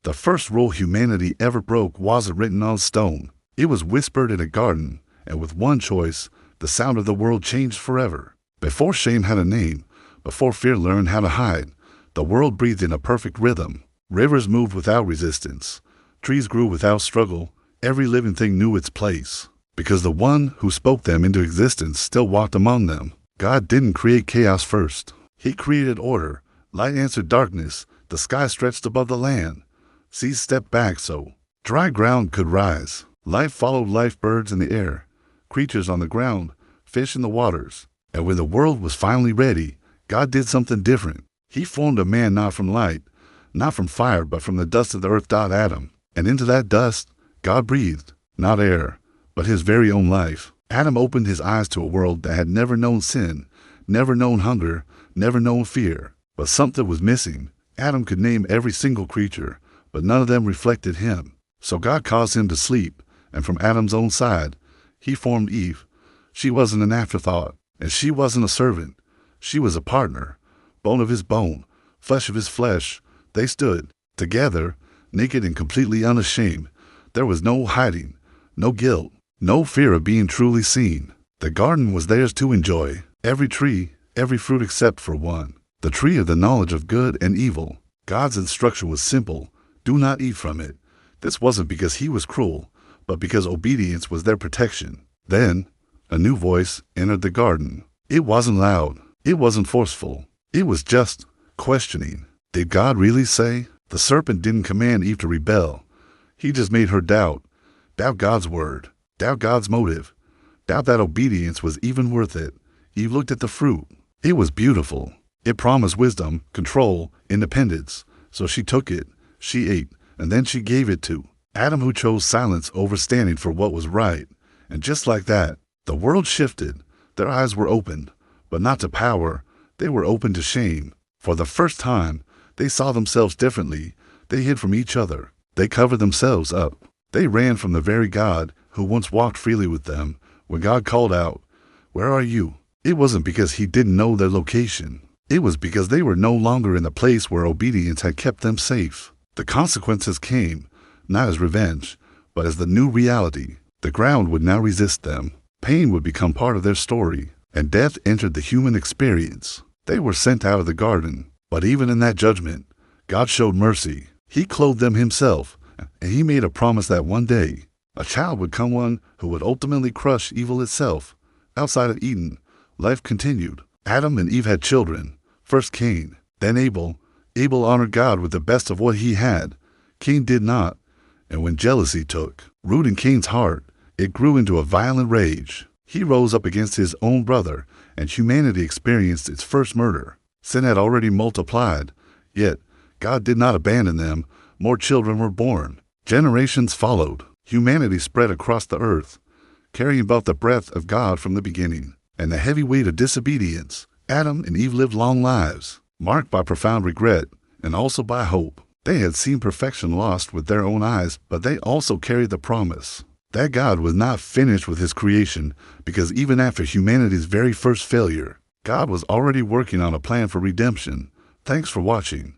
The first rule humanity ever broke wasn't written on stone. It was whispered in a garden, and with one choice, the sound of the world changed forever. Before shame had a name, before fear learned how to hide, the world breathed in a perfect rhythm. Rivers moved without resistance. Trees grew without struggle. Every living thing knew its place, because the one who spoke them into existence still walked among them. God didn't create chaos first. He created order. Light answered darkness. The sky stretched above the land. Seas stepped back so dry ground could rise. Life followed life, birds in the air, creatures on the ground, fish in the waters. And when the world was finally ready, God did something different. He formed a man not from light, not from fire, but from the dust of the earth. Adam. And into that dust, God breathed, not air, but his very own life. Adam opened his eyes to a world that had never known sin, never known hunger, never known fear. But something was missing. Adam could name every single creature, but none of them reflected him. So God caused him to sleep, and from Adam's own side, he formed Eve. She wasn't an afterthought, and she wasn't a servant. She was a partner, bone of his bone, flesh of his flesh. They stood together, naked and completely unashamed. There was no hiding, no guilt, no fear of being truly seen. The garden was theirs to enjoy, every tree, every fruit except for one, the tree of the knowledge of good and evil. God's instruction was simple: do not eat from it. This wasn't because he was cruel, but because obedience was their protection. Then, a new voice entered the garden. It wasn't loud. It wasn't forceful. It was just questioning. Did God really say? The serpent didn't command Eve to rebel. He just made her doubt. Doubt God's word. Doubt God's motive. Doubt that obedience was even worth it. Eve looked at the fruit. It was beautiful. It promised wisdom, control, independence. So she took it. She ate, and then she gave it to Adam, who chose silence over standing for what was right. And just like that, the world shifted. Their eyes were opened, but not to power. They were open to shame. For the first time, they saw themselves differently. They hid from each other. They covered themselves up. They ran from the very God who once walked freely with them. When God called out, "Where are you?" it wasn't because he didn't know their location. It was because they were no longer in the place where obedience had kept them safe. The consequences came, not as revenge, but as the new reality. The ground would now resist them. Pain would become part of their story, and death entered the human experience. They were sent out of the garden, but even in that judgment, God showed mercy. He clothed them himself, and he made a promise that one day, a child would come, one who would ultimately crush evil itself. Outside of Eden, life continued. Adam and Eve had children. First Cain, then Abel. Abel honored God with the best of what he had. Cain did not. And when jealousy took root in Cain's heart, it grew into a violent rage. He rose up against his own brother, and humanity experienced its first murder. Sin had already multiplied, yet God did not abandon them. More children were born. Generations followed. Humanity spread across the earth, carrying about the breath of God from the beginning, and the heavy weight of disobedience. Adam and Eve lived long lives, marked by profound regret and also by hope. They had seen perfection lost with their own eyes, but they also carried the promise that God was not finished with his creation, because even after humanity's very first failure, God was already working on a plan for redemption. Thanks for watching.